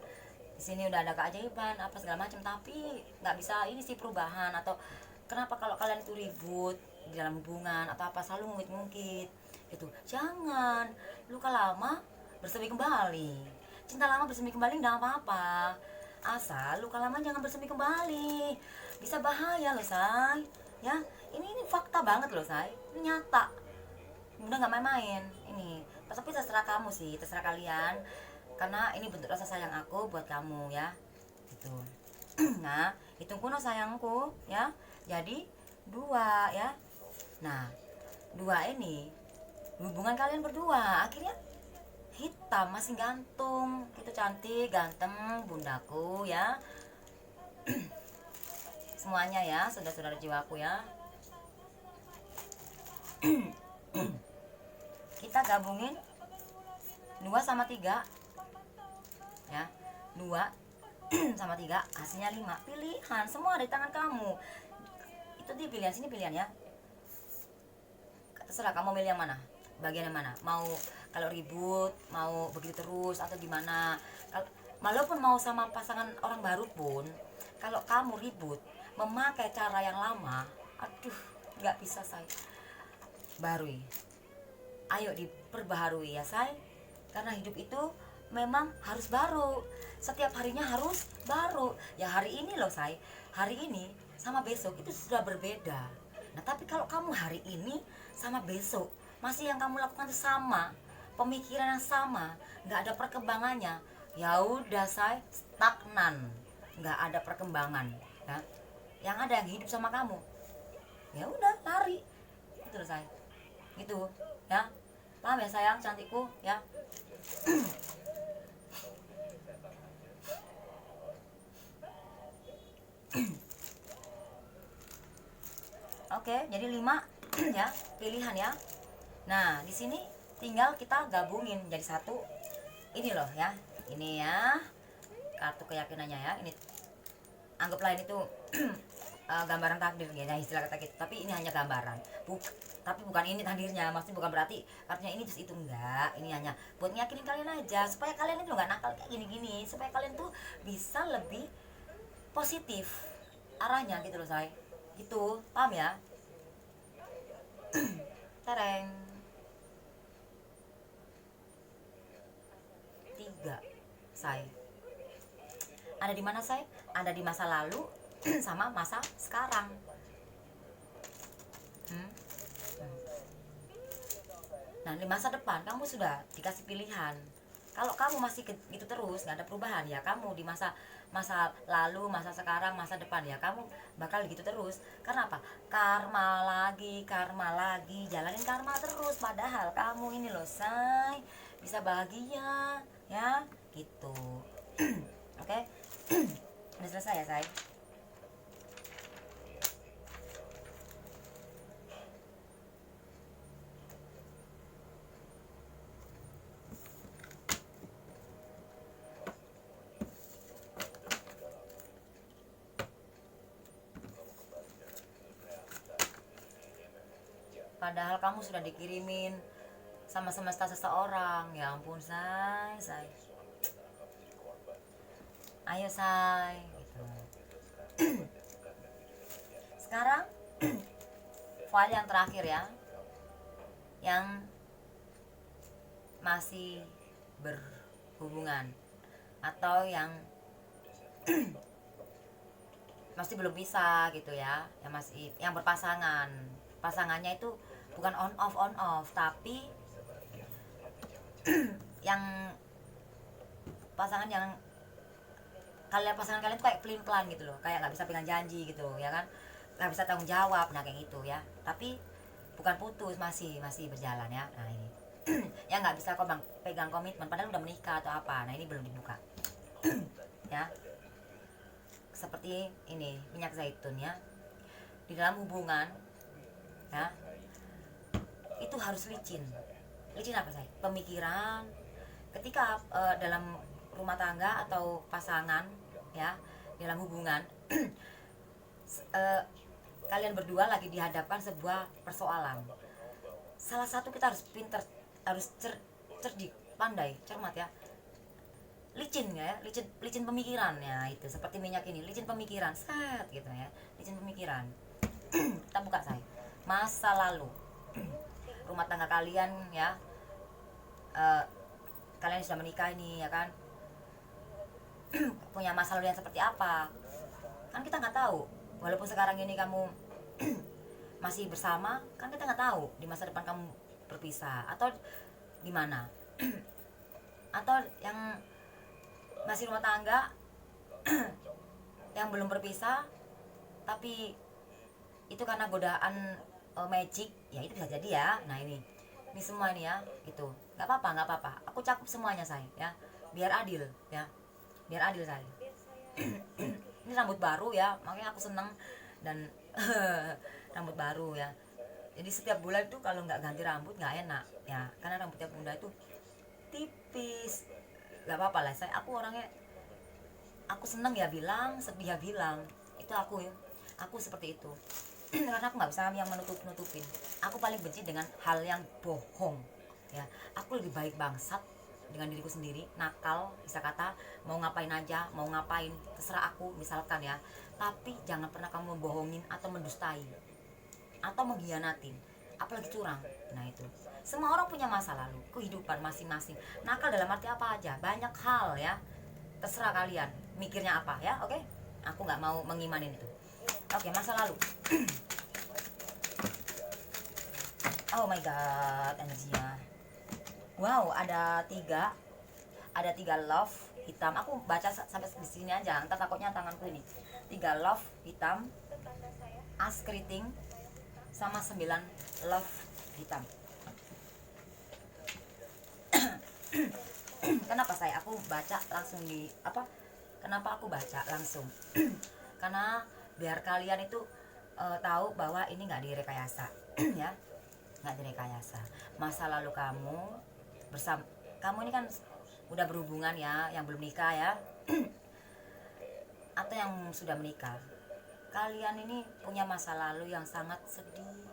Di sini udah ada keajaiban apa segala macam, tapi nggak bisa ini sih perubahan. Atau kenapa kalau kalian itu ribut di dalam hubungan atau apa selalu ngungkit-ngungkit gitu? Jangan, luka lama bersemi kembali, cinta lama bersemi kembali, nggak apa-apa. Asal luka lama jangan bersemi kembali, bisa bahaya loh say. Ya ini fakta banget loh say, ini nyata, udah nggak main-main ini. Tapi terserah kamu sih, terserah kalian, karena ini bentuk rasa sayang aku buat kamu ya. gitu. Nah, hitung kuno sayangku ya. Jadi 2 ya. Nah, 2 ini hubungan kalian berdua akhirnya hitam, masih gantung gitu, cantik ganteng bundaku ya, semuanya ya, saudara-saudara jiwaku ya. Kita gabungin 2 sama 3 ya, 2 sama 3 hasilnya 5. Pilihan semua ada di tangan kamu. Itu di pilihan, sini pilihan ya, terserah kamu milih yang mana, bagian yang mana. Mau kalau ribut, mau begitu terus atau gimana. Walaupun mau sama pasangan orang baru pun, kalau kamu ribut memakai cara yang lama, aduh nggak bisa say. Barui, ayo diperbaharui ya say, karena hidup itu memang harus baru, setiap harinya harus baru ya. Hari ini loh say, hari ini sama besok itu sudah berbeda. Nah tapi kalau kamu hari ini sama besok masih yang kamu lakukan itu sama, pemikiran yang sama, nggak ada perkembangannya, ya udah say, stagnan, nggak ada perkembangan ya. Yang ada yang hidup sama kamu, ya udah lari gitu loh say, gitu ya. Paham ya sayang cantikku ya. Oke, jadi 5 ya pilihan ya. Nah, di sini tinggal kita gabungin jadi satu. Ini loh ya. Ini ya kartu keyakinannya ya. Ini anggaplah ini tuh gambaran takdir ya, istilah kata gitu. Tapi ini hanya gambaran. Tapi bukan ini takdirnya. Maksudnya bukan berarti artinya ini terus itu, enggak. Ini hanya buat ngiyakinin kalian aja supaya kalian itu nggak nakal kayak gini-gini, supaya kalian tuh bisa lebih positif arahnya gitu loh say. Gitu, paham ya? Tereng 3 say. Ada di mana say? Ada di masa lalu sama masa sekarang. hmm? Nah di masa depan kamu sudah dikasih pilihan. Kalau kamu masih gitu terus nggak ada perubahan ya, kamu di masa masa lalu, masa sekarang, masa depan ya kamu bakal gitu terus. Karena apa? Karma lagi, jalanin karma terus. Padahal kamu ini loh say, bisa bahagia ya gitu. Oke. Udah selesai ya say. Padahal kamu sudah dikirimin sama semesta seseorang. Ya ampun say. Ayo say gitu. Sekarang file yang terakhir ya, yang masih berhubungan atau yang masih belum bisa gitu ya, yang masih yang berpasangan. Pasangannya itu bukan on off tapi yang pasangan yang pasangan kalian tuh kayak pelin pelan gitu loh, kayak nggak bisa pegang janji gitu ya kan, nggak bisa tanggung jawab, nah kayak gitu ya. Tapi bukan putus, masih berjalan ya. Nah ini yang nggak bisa kok bang pegang komitmen padahal udah menikah atau apa. Nah ini belum dibuka ya. Seperti ini minyak zaitun ya, di dalam hubungan ya itu harus licin. Licin apa sih? Pemikiran. Ketika dalam rumah tangga atau pasangan ya, dalam hubungan kalian berdua lagi dihadapkan sebuah persoalan, salah satu kita harus pinter, harus cerdik, pandai, cermat ya, licin ya, licin pemikiran ya. Itu seperti minyak ini, licin pemikiran set gitu ya, licin pemikiran. Kita buka saya masa lalu rumah tangga kalian ya, kalian sudah menikah ini ya kan, punya masa lalu yang seperti apa kan kita nggak tahu. Walaupun sekarang ini kamu masih bersama kan kita nggak tahu di masa depan kamu berpisah atau gimana. Atau yang masih rumah tangga yang belum berpisah tapi itu karena godaan magic, ya itu bisa jadi ya. Nah ini semua ini ya, gitu. Nggak apa-apa, aku cakup semuanya saya ya, biar adil ya, biar adil saya. Ini rambut baru ya, makanya aku seneng. Dan rambut baru ya, jadi setiap bulan tuh kalau nggak ganti rambut nggak enak ya, karena rambutnya bunda itu tipis. Nggak apa-apa lah, aku orangnya, aku seneng ya bilang, sedih ya bilang, itu aku ya, aku seperti itu. Karena aku nggak bisa yang menutup-nutupin. Aku paling benci dengan hal yang bohong ya. Aku lebih baik bangsat dengan diriku sendiri, nakal bisa kata, mau ngapain aja, mau ngapain terserah aku misalkan ya, tapi jangan pernah kamu membohongin atau mendustai atau mengkhianatin, apalagi curang. Nah itu, semua orang punya masa lalu, kehidupan masing-masing. Nakal dalam arti apa aja, banyak hal ya, terserah kalian mikirnya apa ya. Oke, aku nggak mau mengimanin itu. Oke, masa lalu. Oh my god, energinya. Wow, ada tiga love hitam. Aku baca sampai di sini aja, ntar takutnya tanganku ini. 3 love hitam, as keriting, sama 9 love hitam. Kenapa aku baca langsung di apa? Kenapa aku baca langsung? Karena biar kalian itu tahu bahwa ini nggak direkayasa, ya, nggak direkayasa. Masa lalu kamu bersama, kamu ini kan udah berhubungan ya, yang belum nikah ya, atau yang sudah menikah. Kalian ini punya masa lalu yang sangat sedih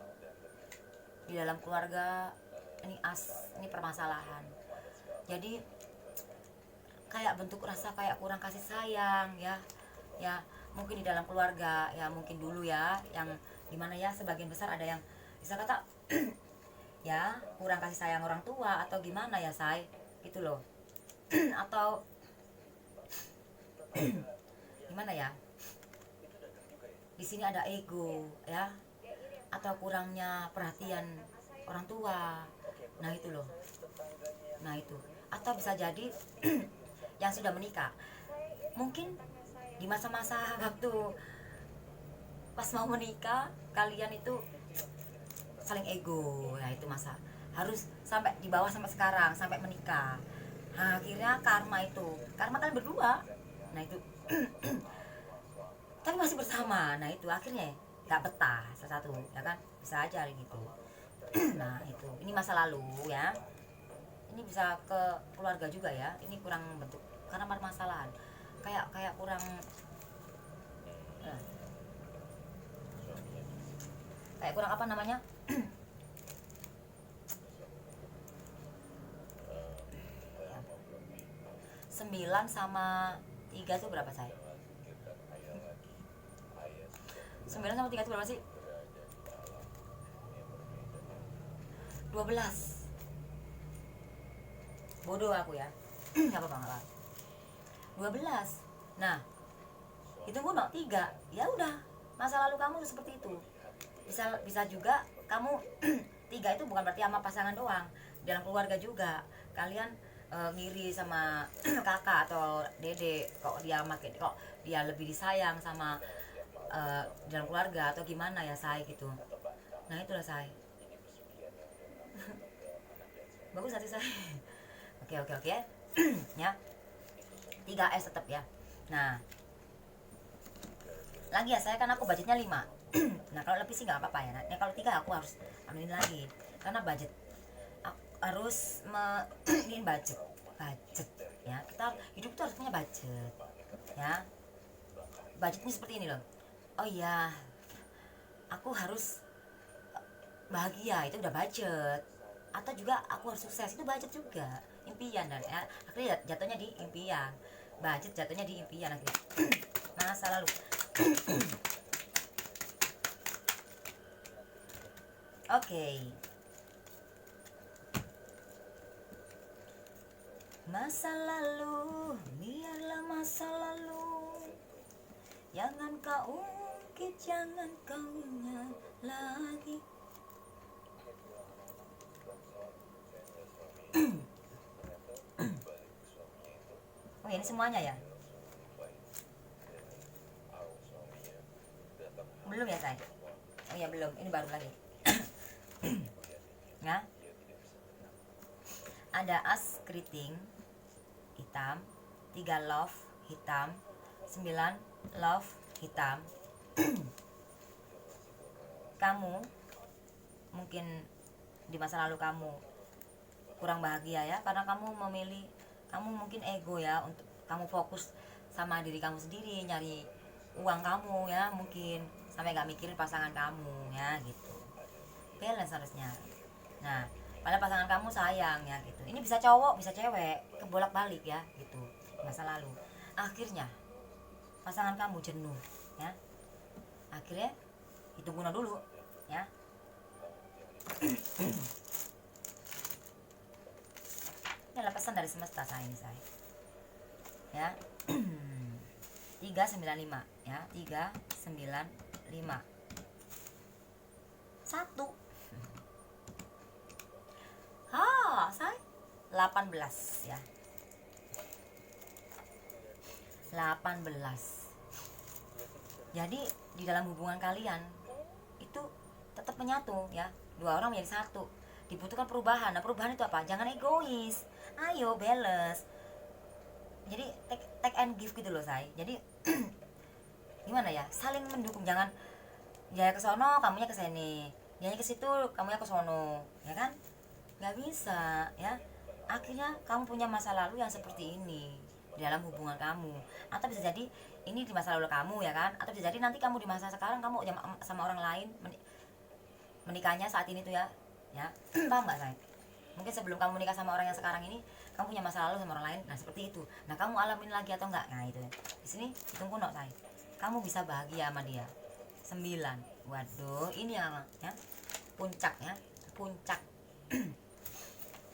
di dalam keluarga. Ini permasalahan. Jadi kayak bentuk rasa kayak kurang kasih sayang ya, ya mungkin di dalam keluarga ya, mungkin dulu ya, yang dimana ya sebagian besar ada yang bisa kata ya kurang kasih sayang orang tua atau gimana ya say, gitu loh. Atau gimana ya, di sini ada ego ya, atau kurangnya perhatian orang tua. Nah itu loh, nah itu. Atau bisa jadi yang sudah menikah, mungkin di masa-masa waktu pas mau menikah kalian itu saling ego ya, itu masa harus sampai di bawah sampai sekarang sampai menikah. Nah, akhirnya karma kalian berdua, nah itu tapi masih bersama. Nah itu akhirnya nggak betah salah satu ya kan, bisa aja gitu. Nah itu, ini masa lalu ya, ini bisa ke keluarga juga ya. Ini kurang bentuk karena permasalahan kayak kurang eh, kayak kurang apa namanya. 9 sama 3 itu berapa saya? 9 sama 3 itu berapa sih? 12. Bodoh aku ya. Gak apa-apa. 12. Nah, itu gue 3. Ya udah, masa lalu kamu seperti itu. Bisa juga kamu 3 itu bukan berarti sama pasangan doang, dalam keluarga juga. Kalian ngiri sama kakak atau dede, kok dia lebih disayang sama dalam keluarga atau gimana ya say gitu. Nah itulah say. Bagus hati saya. Oke ya, 3S tetap ya. Nah lagi ya, saya kan aku budgetnya 5. Nah kalau lebih sih nggak apa-apa ya. Nah kalau 3 aku harus anuin lagi karena budget. Aku harus ini budget ya. Kita hidup tuh harus punya budget ya. Budgetnya seperti ini loh. Oh iya, aku harus bahagia, itu udah budget. Atau juga aku harus sukses, itu budget juga, impian. Dan ya, akhirnya jatuhnya di impian, budget jatuhnya di impian akhirnya. Masa lalu. Oke. Masa lalu, biarlah masa lalu. Jangan kau ungkit, jangan kau ingat lagi. Oh ini semuanya ya. Belum ya say? Oh ya belum, ini baru lagi. Ya, ada as keriting hitam, 3 love hitam, 9 love hitam. Kamu mungkin di masa lalu kamu kurang bahagia ya, karena kamu memilih, kamu mungkin ego ya, untuk kamu fokus sama diri kamu sendiri, nyari uang kamu ya, mungkin sampai gak mikirin pasangan kamu ya gitu. Balance harusnya. Nah, pada pasangan kamu sayang ya gitu. Ini bisa cowok bisa cewek, kebolak balik ya gitu, masa lalu. Akhirnya pasangan kamu jenuh ya, akhirnya hitung bunuh dulu ya. Ini adalah pesan dari semesta saya ini saya ya. 395 ya, 395 1 saya 18 ya, 18. Jadi di dalam hubungan kalian itu tetap menyatu ya, dua orang menjadi satu. Dibutuhkan perubahan. Nah, perubahan itu apa? Jangan egois, ayo balance. Jadi take and give gitu loh say. Jadi gimana ya, saling mendukung. Jangan dia ke sono kamunya ke sini, dia ke situ kamunya ke sono, ya kan? Nggak bisa ya. Akhirnya kamu punya masa lalu yang seperti ini di dalam hubungan kamu, atau bisa jadi ini di masa lalu kamu ya kan, atau bisa jadi nanti kamu di masa sekarang kamu sama orang lain menikahnya saat ini tuh ya, ya. Paham nggak say? Mungkin sebelum kamu menikah sama orang yang sekarang ini, kamu punya masa lalu sama orang lain, nah seperti itu. Nah, kamu alamin lagi atau enggak? Nah itu ya. Di sini hitung kuno say, kamu bisa bahagia sama dia. 9. Waduh, ini yang ya, puncak ya, puncak.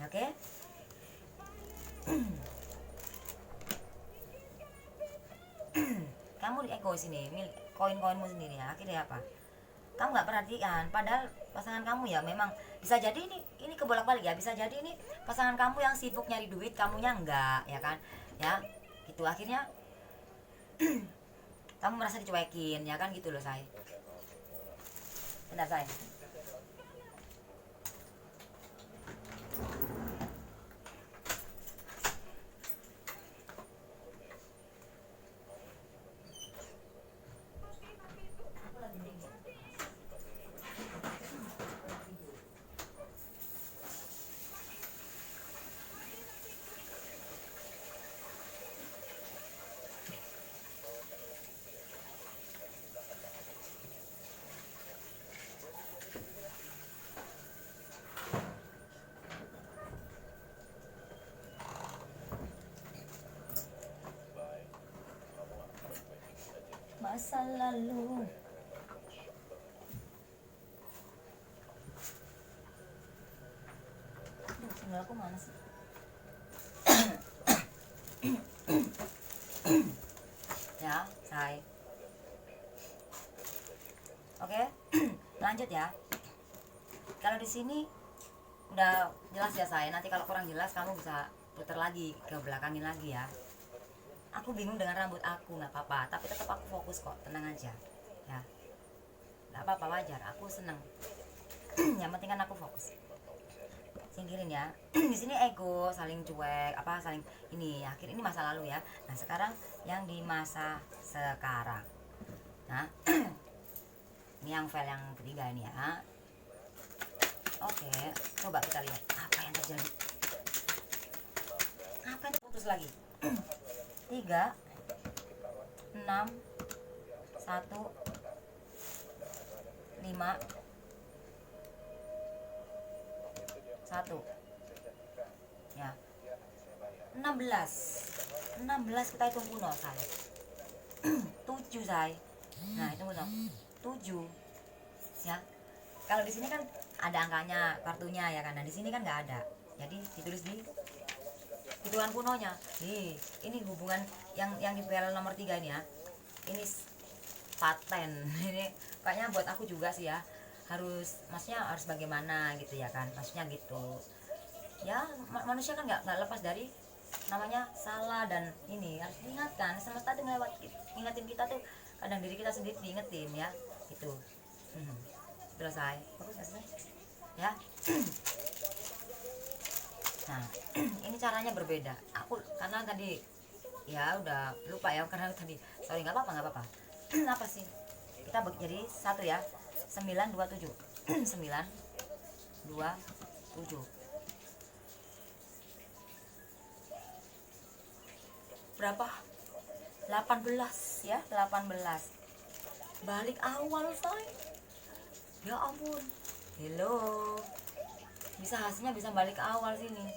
Oke. Kamu di egois ini, koin-koinmu sendiri ya. Akhirnya apa? Kamu nggak perhatikan, padahal pasangan kamu ya memang bisa jadi ini kebolak-balik ya, bisa jadi ini pasangan kamu yang sibuk nyari duit, kamunya enggak ya kan, ya gitu. Akhirnya kamu merasa dicuekin ya kan gitu loh say. Benar say. Masa lalu. Aduh, sendal aku mana sih? Ya, say. Oke, lanjut ya. Kalau di sini udah jelas ya say. Nanti kalau kurang jelas kamu bisa putar lagi ke belakangin lagi ya. Aku bingung dengan rambut aku, nggak apa-apa, tapi tetap aku fokus kok, tenang aja ya, nggak apa-apa, wajar, aku seneng. Yang penting kan aku fokus. Singkirin ya. Di sini ego, saling cuek, apa saling ini. Akhir ini masa lalu ya. Nah sekarang yang di masa sekarang. Nah ini yang file yang ketiga ini ya. Oke, coba kita lihat apa yang terjadi. Apa yang putus lagi? 3 6 1 5 1 ya, 16 kita hitung kuno say. 7 say. Nah hitung kuno 7 ya. Kalau di sini kan ada angkanya, kartunya ya kan. Nah di sini kan nggak ada, jadi ditulis di hitungan kunonya. Ini hubungan yang di file nomor 3 ini ya. Ini paten. Ini kayaknya buat aku juga sih ya. Maksudnya harus bagaimana gitu ya kan. Maksudnya gitu. Ya, manusia kan nggak lepas dari namanya salah, dan ini harus diingatkan. Semesta itu ingetin kita tuh, kadang diri kita sendiri diingetin ya. itu. Selesai. Bagus nggak sih? Ya. Nah, ini caranya berbeda. Aku karena tadi ya udah lupa ya, karena tadi sorry, nggak apa-apa, nggak apa-apa. Apa sih, kita jadi satu ya, 927. 927 berapa? 18 ya, 18 balik awal say. Ya ampun, hello, bisa hasilnya bisa balik awal sini.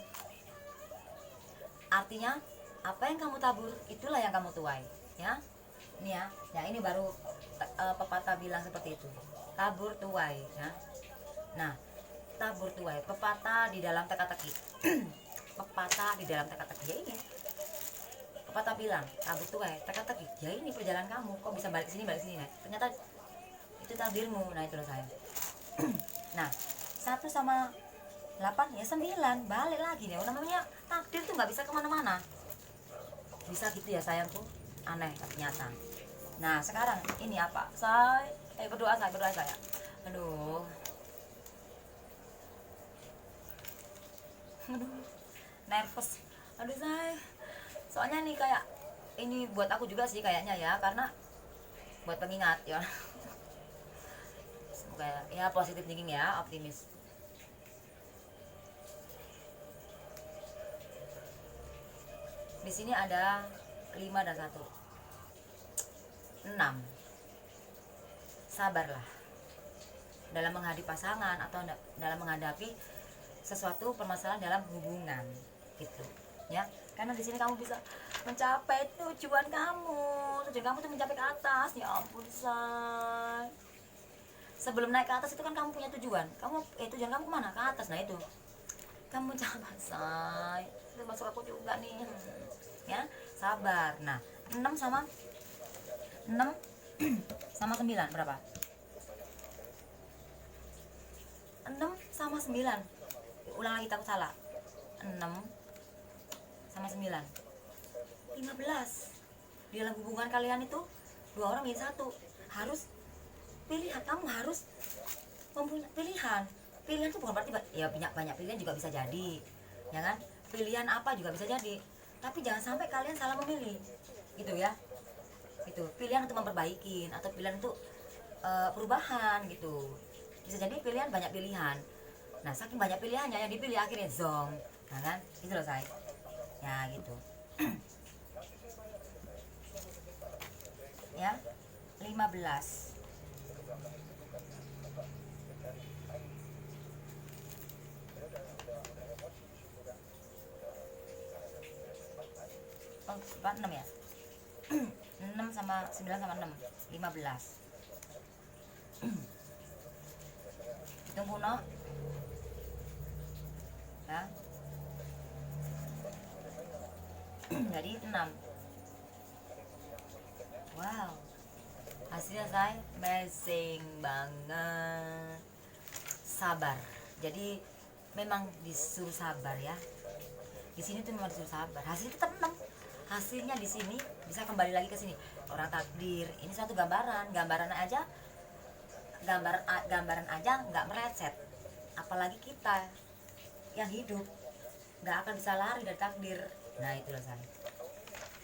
Artinya apa yang kamu tabur itulah yang kamu tuai ya. Ini ya, ya ini baru pepatah bilang seperti itu, tabur tuai ya. Nah, tabur tuai pepatah di dalam teka-teki. Pepatah di dalam teka-teki ya ini. Pepatah bilang tabur tuai teka-teki ya, ini perjalanan kamu kok bisa balik sini ya. Ternyata itu takdirmu. Nah itulah saya. Nah, 1 sama 8 ya 9, balik lagi nih. Namanya takdir tuh nggak bisa kemana-mana. Bisa gitu ya sayangku, aneh tapi nyata. Nah sekarang ini apa? Saya berdoa saya. Aduh, nervous. Aduh saya, soalnya nih kayak ini buat aku juga sih kayaknya ya, karena buat pengingat ya. Semoga ya positif thinking ya, optimis. Di sini ada 5 dan 1. 6. Sabarlah dalam menghadapi pasangan atau dalam menghadapi sesuatu permasalahan dalam hubungan gitu ya, karena di sini kamu bisa mencapai tujuan kamu tuh mencapai ke atas. Ya ampun say, sebelum naik ke atas itu kan kamu punya tujuan, tujuan kamu kemana? Ke atas. Nah itu kamu capai say, itu masuk aku juga nih ya, sabar. Nah 6 sama 9 berapa? 6 sama 9, ulang lagi takut salah. 6 sama 9, 15. Di dalam hubungan kalian itu 2 orang menjadi 1. Harus pilihan, kamu harus mempunyai pilihan. Pilihan itu bukan berarti ya banyak pilihan juga bisa jadi ya kan, pilihan apa juga bisa jadi, tapi jangan sampai kalian salah memilih gitu ya. Itu pilihan untuk memperbaiki atau pilihan untuk perubahan gitu. Bisa jadi pilihan, banyak pilihan. Nah saking banyak pilihannya yang dipilih akhirnya zong. Nah kan itu loh saya ya gitu. Ya 15. Oh 6 ya. 6 sama 9 sama 6, 15. Hitung kuno ya. Jadi 6. Wow, hasilnya saya amazing banget. Sabar, jadi memang disuruh sabar ya. Di sini tuh memang disuruh sabar. Hasilnya tetap 6. Hasilnya di sini bisa kembali lagi ke sini. Orang takdir ini suatu gambaran aja, gambaran aja nggak meleset, apalagi kita yang hidup nggak akan bisa lari dari takdir. Nah itulah saya.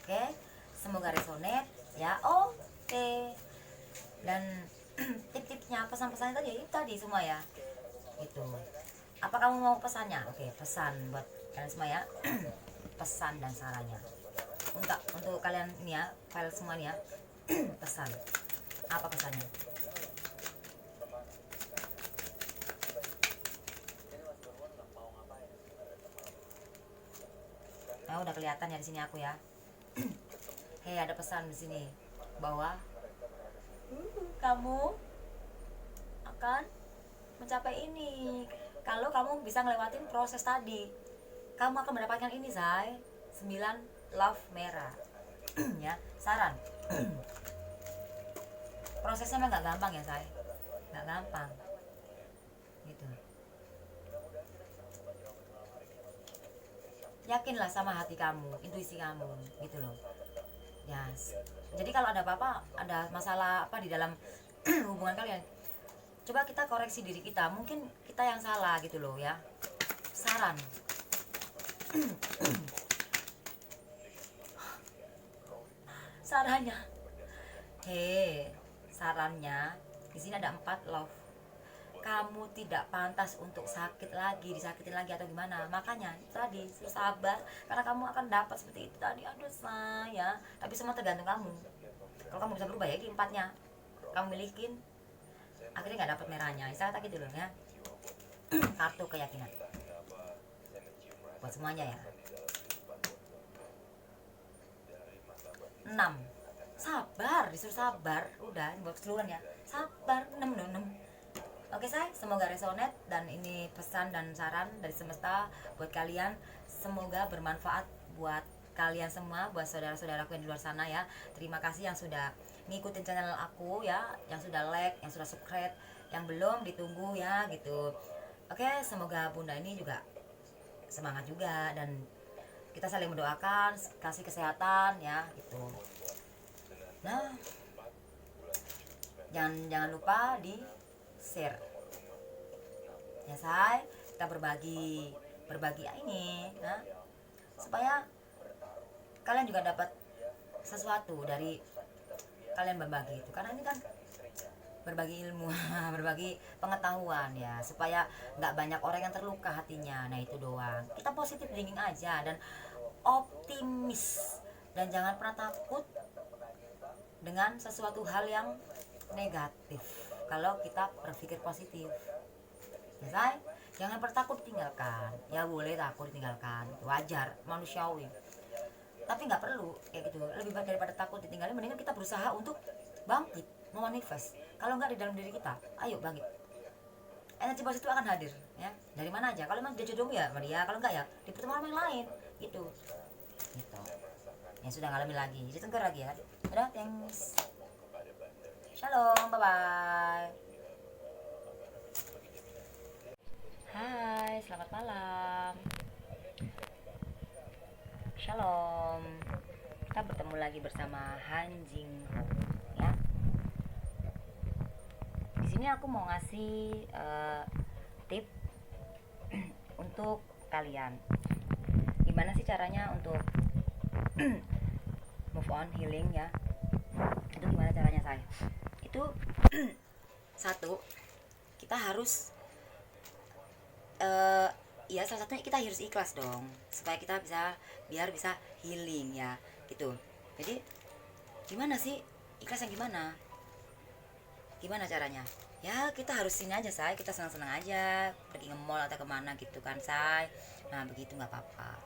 Oke, semoga resonate ya. Oke, dan tip-tipnya, pesan-pesannya tadi semua ya. Itu apa kamu mau pesannya? Oke, pesan buat kalian semua ya. Pesan dan sarannya untuk kalian ini ya, file semua nih ya. Pesan apa pesannya? Nah, udah kelihatan ya di sini aku ya. Hei, ada pesan di sini bahwa kamu akan mencapai ini kalau kamu bisa ngelewatin proses tadi. Kamu akan mendapatkan ini say, 9 love merah. Ya, saran. Prosesnya memang nggak gampang ya say, nggak gampang gitu. Yakinlah sama hati kamu, intuisi kamu gitu loh ya. Jadi kalau ada apa-apa, ada masalah apa di dalam hubungan kalian. Coba kita koreksi diri kita, mungkin kita yang salah gitu loh ya. Saran. Sarannya, sarannya di sini ada 4 love. Kamu tidak pantas untuk sakit lagi, disakitin lagi atau gimana. Makanya tadi sabar, karena kamu akan dapat seperti itu tadi. Aduh saya, tapi semua tergantung kamu. Kalau kamu bisa berubah ya, ini 4-nya kamu milikin, akhirnya nggak dapat merahnya. Saya kata gitu loh ya. Kartu keyakinan buat semuanya ya. 6, sabar, disuruh sabar. Udah, ini buat keseluruhan ya. Sabar. 6. Oke say, semoga resonate dan ini pesan dan saran dari semesta buat kalian. Semoga bermanfaat buat kalian semua, buat saudara-saudaraku yang di luar sana ya. Terima kasih yang sudah ngikutin channel aku ya, yang sudah like, yang sudah subscribe, yang belum ditunggu ya gitu. Oke, semoga bunda ini juga semangat juga dan kita saling mendoakan, kasih kesehatan ya gitu. Nah, jangan lupa di share ya say, kita berbagi ini nah, supaya kalian juga dapat sesuatu dari kalian berbagi itu, karena ini kan berbagi ilmu berbagi pengetahuan ya, supaya nggak banyak orang yang terluka hatinya. Nah itu doang, kita positif thinking aja dan optimis, dan jangan pernah takut dengan sesuatu hal yang negatif kalau kita berpikir positif ya say. Jangan pernah takut ditinggalkan ya, boleh takut ditinggalkan, wajar, manusiawi, tapi nggak perlu kayak gitu. Lebih baik daripada takut ditinggalin, mendingan kita berusaha untuk bangkit, memanifest. Kalau nggak di dalam diri kita, ayo bangkit, energi positif akan hadir ya, dari mana aja. Kalau emang dia jodohmu ya sama dia, kalau enggak ya di pertemuan yang lain gitu yang sudah ngalamin lagi, jadi tengger lagi ya. Udah, thanks, shalom, bye bye. Hai, selamat malam, shalom. Kita bertemu lagi bersama Han Jing Ho ya. Di sini aku mau ngasih tip untuk kalian. Gimana sih caranya untuk move on, healing ya? Itu gimana caranya saya? Itu satu, kita harus ya salah satunya kita harus ikhlas dong, supaya kita biar bisa healing ya gitu. Jadi gimana sih ikhlas yang gimana caranya? Ya kita harus sini aja say, kita senang-senang aja, pergi ke mall atau kemana gitu kan say. Nah begitu nggak apa-apa.